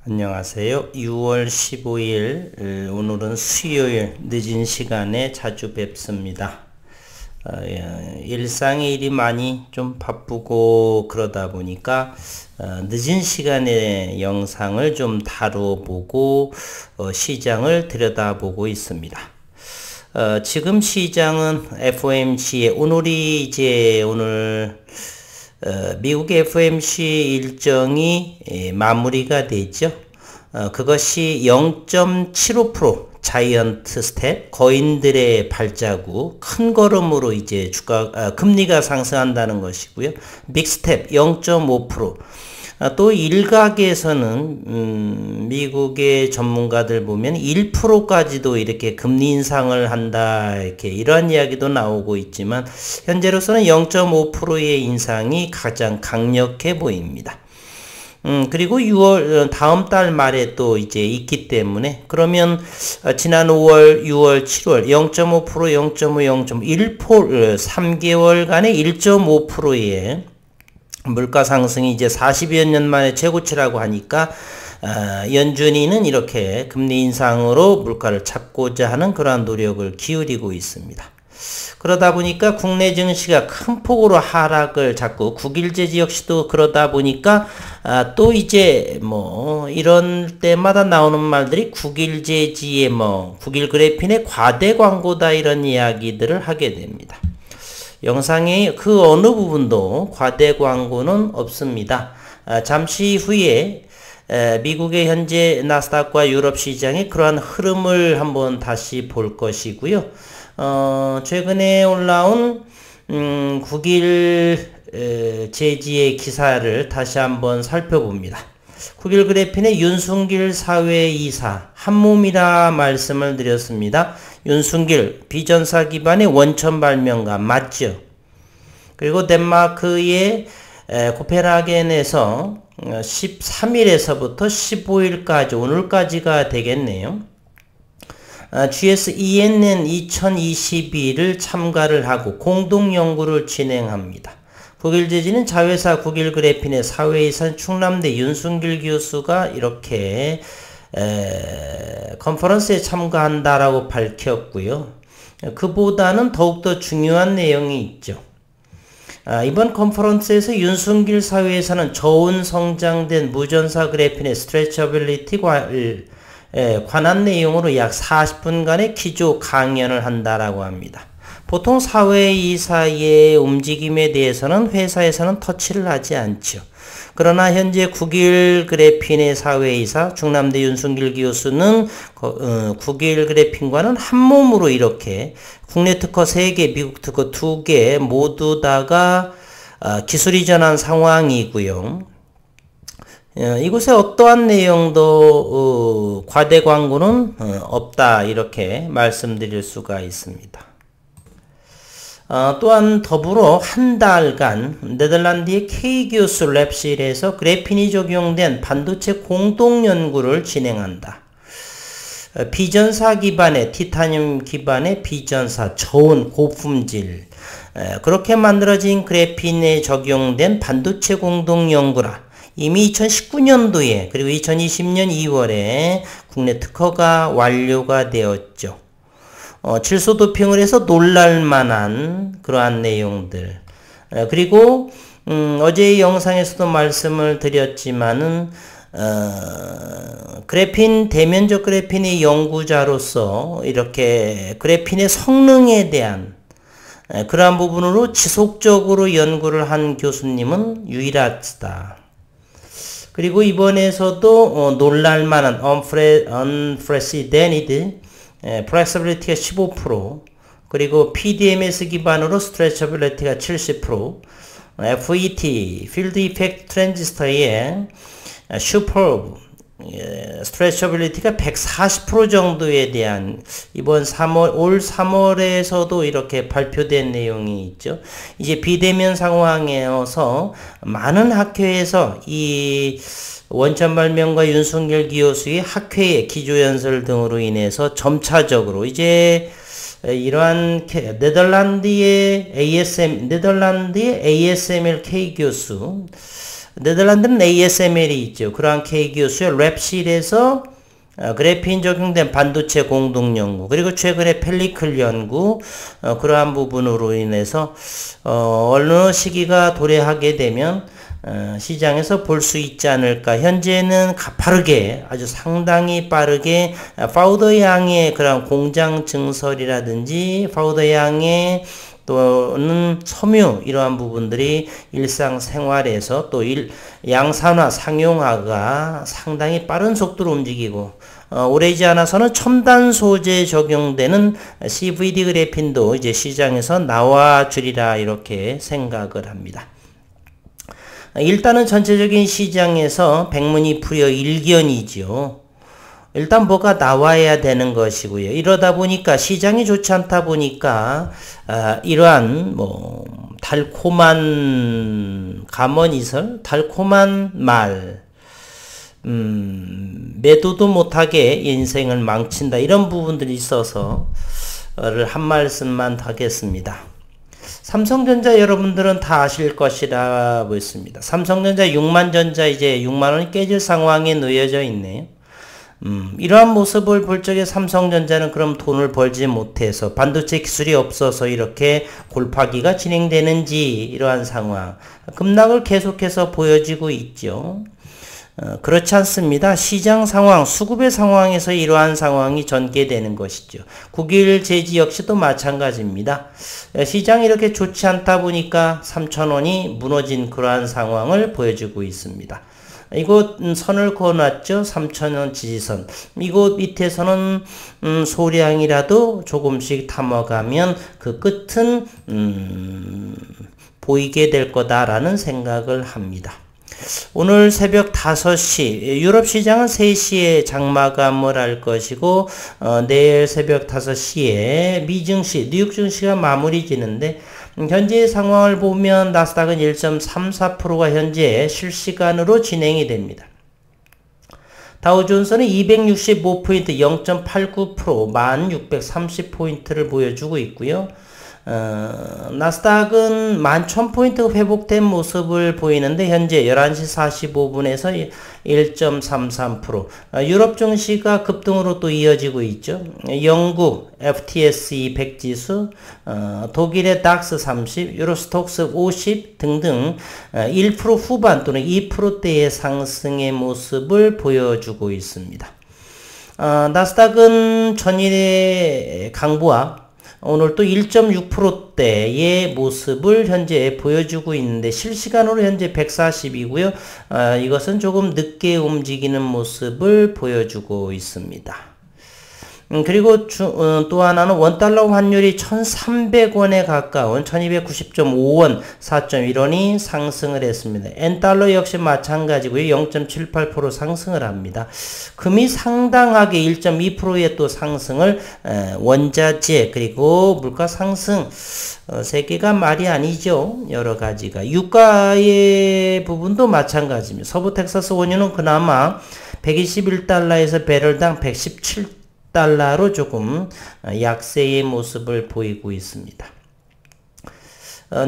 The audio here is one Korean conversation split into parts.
안녕하세요. 6월 15일 오늘은 수요일 늦은 시간에 자주 뵙습니다. 일상의 일이 많이 좀 바쁘고 그러다 보니까 늦은 시간에 영상을 좀 다뤄보고 시장을 들여다보고 있습니다. 지금 시장은 FOMC에 오늘 미국의 FOMC 일정이 마무리가 됐죠. 그것이 0.75% 자이언트 스텝, 거인들의 발자국, 큰 걸음으로 이제 금리가 상승한다는 것이고요. 빅 스텝 0.5%. 또 일각에서는 미국의 전문가들 보면 1%까지도 이렇게 금리 인상을 한다, 이렇게 이러한 이야기도 나오고 있지만 현재로서는 0.5%의 인상이 가장 강력해 보입니다. 그리고 6월 다음 달 말에 또 이제 있기 때문에 그러면 지난 5월, 6월, 7월 0.5%, 0.5, 0.1% 3개월간의 1.5%의 물가 상승이 이제 40여 년 만에 최고치라고 하니까 연준이는 이렇게 금리 인상으로 물가를 잡고자 하는 그러한 노력을 기울이고 있습니다. 그러다 보니까 국내 증시가 큰 폭으로 하락을 자꾸 국일제지 역시도 그러다 보니까 또 이제 뭐 이런 때마다 나오는 말들이 국일제지의 국일 그래핀의 과대 광고다 이런 이야기들을 하게 됩니다. 영상의 그 어느 부분도 과대 광고는 없습니다. 잠시 후에 미국의 현재 나스닥과 유럽 시장의 그러한 흐름을 한번 다시 볼 것이고요. 최근에 올라온 국일 제지의 기사를 다시 한번 살펴봅니다. 국일 그래핀의 윤순길 사회이사 한몸이라 말씀을 드렸습니다. 윤순길 비전사 기반의 원천 발명가 맞죠? 그리고 덴마크의 코펜하겐에서 13일에서부터 15일까지 오늘까지가 되겠네요. GSENN 2022를 참가를 하고 공동 연구를 진행합니다. 국일제지는 자회사 국일그래핀의 사회이사 충남대 윤순길 교수가 이렇게 컨퍼런스에 참가한다라고 밝혔고요. 그보다는 더욱더 중요한 내용이 있죠. 이번 컨퍼런스에서 윤순길 사회에서는 저온 성장된 무전사 그래핀의 스트레쳐빌리티 관한 내용으로 약 40분간의 기조 강연을 한다라고 합니다. 보통 사회이사의 움직임에 대해서는 회사에서는 터치를 하지 않죠. 그러나 현재 국일 그래핀의 사회이사 충남대 윤순길 교수는 국일 그래핀과는 한 몸으로 이렇게 국내 특허 3개, 미국 특허 2개 모두 다가 기술 이전한 상황이고요. 이곳에 어떠한 내용도 과대 광고는 없다 이렇게 말씀드릴 수가 있습니다. 또한 더불어 한 달간 네덜란드의 K교수 랩실에서 그래핀이 적용된 반도체 공동 연구를 진행한다. 비전사 기반의 티타늄 기반의 비전사 저온 고품질 그렇게 만들어진 그래핀에 적용된 반도체 공동 연구라. 이미 2019년도에 그리고 2020년 2월에 국내 특허가 완료가 되었죠. 질소 도핑을 해서 놀랄만한 그러한 내용들. 그리고 어제의 영상에서도 말씀을 드렸지만은 그래핀 대면적 그래핀의 연구자로서 이렇게 그래핀의 성능에 대한 그러한 부분으로 지속적으로 연구를 한 교수님은 유일하다. 그리고 이번에서도 놀랄만한 unprecedented flexibility가 15% 그리고 PDMS 기반으로 stretchability가 70% FET Field Effect 트랜지스터의 superb stretchability가 140% 정도에 대한 올 3월에서도 이렇게 발표된 내용이 있죠. 이제 비대면 상황에서 많은 학회에서 이 원천 발명가 윤순길 교수의 학회의 기조연설 등으로 인해서 점차적으로 이제 이러한 네덜란드의 ASML K 교수 네덜란드는 ASML이 있죠. 그러한 K기술 랩실에서 그래핀 적용된 반도체 공동 연구, 그리고 최근에 펠리클 연구, 그러한 부분으로 인해서 어느 시기가 도래하게 되면 시장에서 볼 수 있지 않을까. 현재는 가파르게, 아주 상당히 빠르게 파우더 양의 그런 공장 증설이라든지 파우더 양의 또는 섬유, 이러한 부분들이 일상생활에서 또 양산화, 상용화가 상당히 빠른 속도로 움직이고, 오래지 않아서는 첨단 소재 적용되는 CVD 그래핀도 이제 시장에서 나와주리라, 이렇게 생각을 합니다. 일단은 전체적인 시장에서 백문이 불여 일견이지요. 일단 뭐가 나와야 되는 것이고요. 이러다 보니까 시장이 좋지 않다 보니까 이러한 뭐 달콤한 감언이설, 달콤한 말, 매도도 못하게 인생을 망친다, 이런 부분들이 있어서 한 말씀만 하겠습니다. 삼성전자 여러분들은 다 아실 것이라 보였습니다. 삼성전자 6만전자 이제 6만원이 깨질 상황에 놓여져 있네요. 이러한 모습을 볼 적에 삼성전자는 그럼 돈을 벌지 못해서, 반도체 기술이 없어서 이렇게 골파기가 진행되는지, 이러한 상황, 급락을 계속해서 보여지고 있죠. 그렇지 않습니다. 시장 상황, 수급의 상황에서 이러한 상황이 전개되는 것이죠. 국일 제지 역시도 마찬가지입니다. 시장이 이렇게 좋지 않다 보니까 3,000원이 무너진 그러한 상황을 보여주고 있습니다. 이곳 선을 그어놨죠. 3,000원 지지선. 이곳 밑에서는 소량이라도 조금씩 담아가면 그 끝은 보이게 될 거다라는 생각을 합니다. 오늘 새벽 5시, 유럽 시장은 3시에 장마감을 할 것이고, 내일 새벽 5시에 미 증시, 뉴욕 증시가 마무리 지는데, 현재의 상황을 보면 나스닥은 1.34%가 현재 실시간으로 진행이 됩니다. 다우존스는 265포인트 0.89%, 1630포인트를 보여주고 있고요. 나스닥은 11,000포인트 회복된 모습을 보이는데 현재 11시 45분에서 1.33%, 유럽 증시가 급등으로 또 이어지고 있죠. 영국 FTSE 100 지수, 독일의 닥스 30, 유로스톡스 50 등등 1% 후반 또는 2%대의 상승의 모습을 보여주고 있습니다. 나스닥은 전일의 강보와 오늘 또 1.6%대의 모습을 현재 보여주고 있는데, 실시간으로 현재 140이고요. 이것은 조금 늦게 움직이는 모습을 보여주고 있습니다. 그리고 또 하나는 원달러 환율이 1,300원에 가까운 1290.5원, 4.1원이 상승을 했습니다. 엔달러 역시 마찬가지고요. 0.78% 상승을 합니다. 금이 상당하게 1.2%의 또 상승을, 원자재 그리고 물가 상승, 세 개가 말이 아니죠. 여러 가지가. 유가의 부분도 마찬가지입니다. 서부 텍사스 원유는 그나마 121달러에서 배럴당 117달러로 조금 약세의 모습을 보이고 있습니다.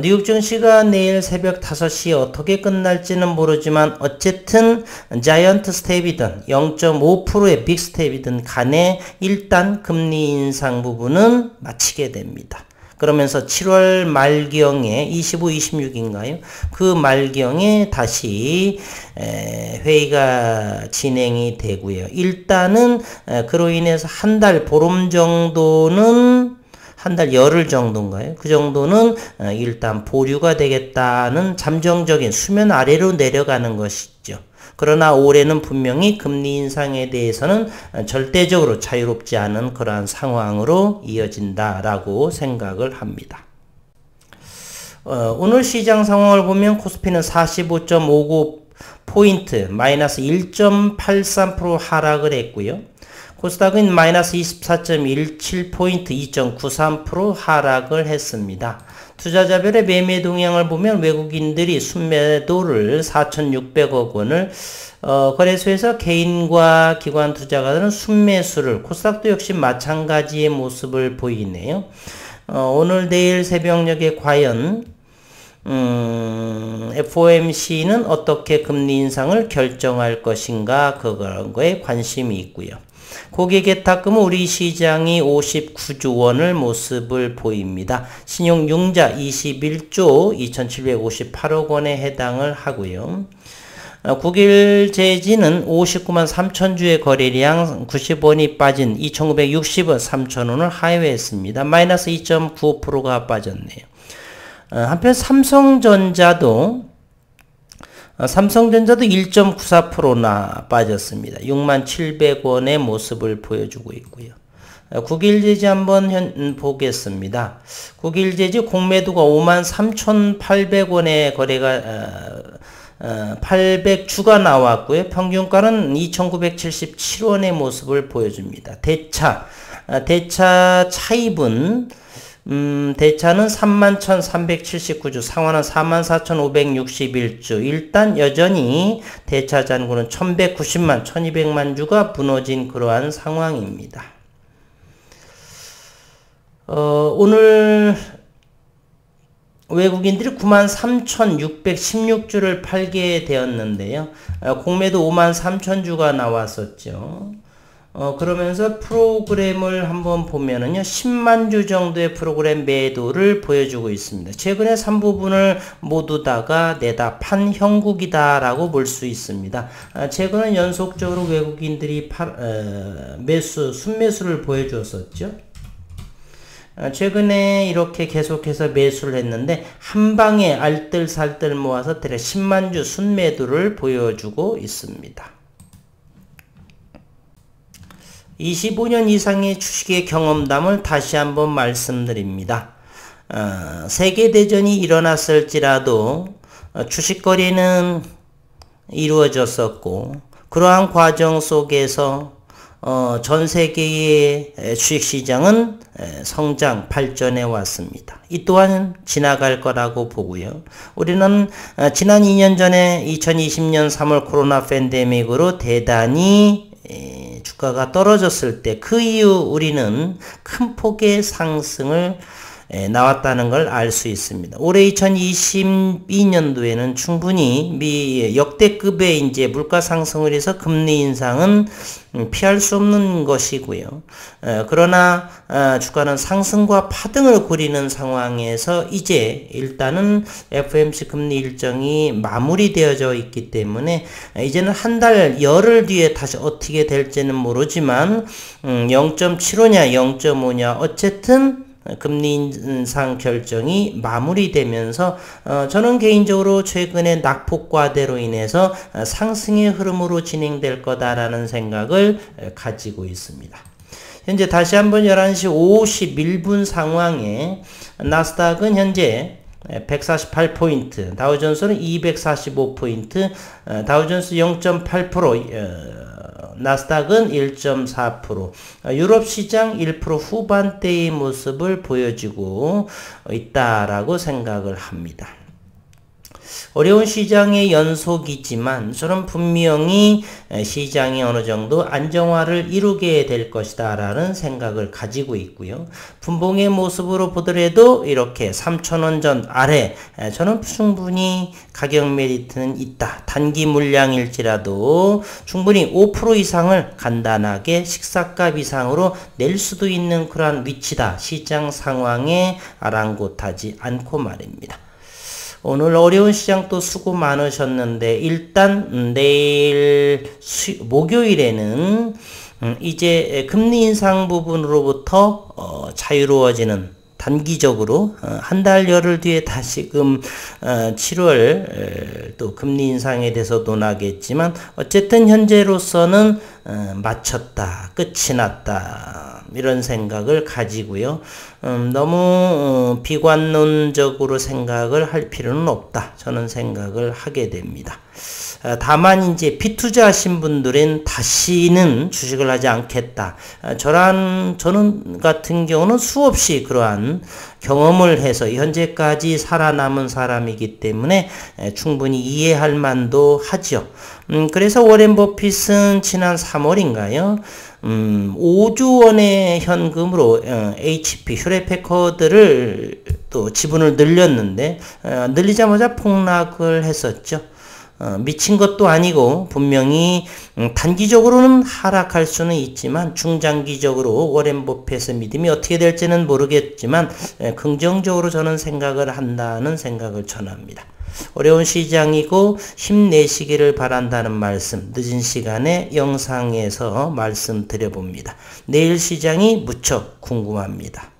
뉴욕 증시가 내일 새벽 5시에 어떻게 끝날지는 모르지만 어쨌든 자이언트 스텝이든 0.5%의 빅 스텝이든 간에 일단 금리 인상 부분은 마치게 됩니다. 그러면서 7월 말경에 25, 26인가요? 그 말경에 다시 회의가 진행이 되고요. 일단은 그로 인해서 한 달, 보름 정도는, 한 달 열흘 정도인가요? 그 정도는 일단 보류가 되겠다는 잠정적인 수면 아래로 내려가는 것이죠. 그러나 올해는 분명히 금리 인상에 대해서는 절대적으로 자유롭지 않은 그러한 상황으로 이어진다라고 생각을 합니다. 오늘 시장 상황을 보면 코스피는 45.59포인트 마이너스 1.83% 하락을 했고요. 코스닥은 마이너스 24.17포인트 2.93% 하락을 했습니다. 투자자별의 매매 동향을 보면 외국인들이 순매도를 4,600억 원을, 거래소에서 개인과 기관 투자가들은 순매수를, 코스닥도 역시 마찬가지의 모습을 보이네요. 오늘 내일 새벽녘에 과연 FOMC는 어떻게 금리 인상을 결정할 것인가 그런 거에 관심이 있고요. 고객예탁금은 우리 시장이 59조 원을 모습을 보입니다. 신용융자 21조 2758억 원에 해당을 하고요. 국일재지는 59만 3천 주의 거래량 90원이 빠진 2,960원 3,000원을 하회했습니다. 마이너스 2.95%가 빠졌네요. 한편 삼성전자도 1.94%나 빠졌습니다. 6만 700원의 모습을 보여주고 있고요. 국일재지 한번 보겠습니다. 국일재지 공매도가 5만 3,800원의 거래가 800주가 나왔고요. 평균가는 2,977원의 모습을 보여줍니다. 대차 차입은 대차는 31,379주, 상환은 44,561주. 일단 여전히 대차 잔고는 1,190만, 1,200만 주가 무너진 그러한 상황입니다. 오늘 외국인들이 93,616주를 팔게 되었는데요. 공매도 53,000주가 나왔었죠. 그러면서 프로그램을 한번 보면은요, 10만 주 정도의 프로그램 매도를 보여주고 있습니다. 최근에 3부분을 모두 다가 내다 판 형국이다라고 볼 수 있습니다. 최근은 연속적으로 외국인들이 순매수를 보여주었었죠. 최근에 이렇게 계속해서 매수를 했는데 한 방에 알뜰살뜰 모아서 대략 10만 주 순매도를 보여주고 있습니다. 25년 이상의 주식의 경험담을 다시 한번 말씀드립니다. 세계대전이 일어났을지라도 주식거래는 이루어졌었고 그러한 과정 속에서 전 세계의 주식시장은 성장, 발전해 왔습니다. 이 또한 지나갈 거라고 보고요. 우리는 지난 2년 전에 2020년 3월 코로나 팬데믹으로 대단히 주가가 떨어졌을 때 그 이후 우리는 큰 폭의 상승을 나왔다는 걸 알 수 있습니다. 올해 2022년도에는 충분히 역대급의 이제 물가 상승을 해서 금리 인상은 피할 수 없는 것이고요. 그러나 주가는 상승과 파등을 고리는 상황에서 이제 일단은 FOMC 금리 일정이 마무리되어져 있기 때문에 이제는 한 달 열흘 뒤에 다시 어떻게 될지는 모르지만 0.75냐 0.5냐 어쨌든 금리 인상 결정이 마무리되면서 저는 개인적으로 최근의 낙폭과대로 인해서 상승의 흐름으로 진행될 거다라는 생각을 가지고 있습니다. 현재 다시 한번 11시 51분 상황에 나스닥은 현재 148포인트, 다우존스는 245포인트, 다우존스 0.8%, 나스닥은 1.4%, 유럽 시장 1% 후반대의 모습을 보여주고 있다라고 생각을 합니다. 어려운 시장의 연속이지만 저는 분명히 시장이 어느 정도 안정화를 이루게 될 것이다 라는 생각을 가지고 있고요. 분봉의 모습으로 보더라도 이렇게 3,000원 전 아래 저는 충분히 가격 메리트는 있다. 단기 물량일지라도 충분히 5% 이상을 간단하게 식사값 이상으로 낼 수도 있는 그러한 위치다. 시장 상황에 아랑곳하지 않고 말입니다. 오늘 어려운 시장 또 수고 많으셨는데 일단 내일 목요일에는 이제 금리 인상 부분으로부터 자유로워지는 단기적으로 한 달 열흘 뒤에 다시금 7월 또 금리 인상에 대해서 논하겠지만 어쨌든 현재로서는 마쳤다, 끝이 났다 이런 생각을 가지고요. 너무 비관론적으로 생각을 할 필요는 없다. 저는 생각을 하게 됩니다. 다만 이제 비투자하신 분들은 다시는 주식을 하지 않겠다. 저는 같은 경우는 수없이 그러한 경험을 해서 현재까지 살아남은 사람이기 때문에 충분히 이해할 만도 하죠. 그래서 워렌 버핏은 지난 3월인가요? 5조 원의 현금으로 HP 휴레패커드를 또 지분을 늘렸는데 늘리자마자 폭락을 했었죠. 미친 것도 아니고 분명히 단기적으로는 하락할 수는 있지만 중장기적으로 워렌 버핏의 믿음이 어떻게 될지는 모르겠지만 긍정적으로 저는 생각을 한다는 생각을 전합니다. 어려운 시장이고 힘내시기를 바란다는 말씀 늦은 시간에 영상에서 말씀드려봅니다. 내일 시장이 무척 궁금합니다.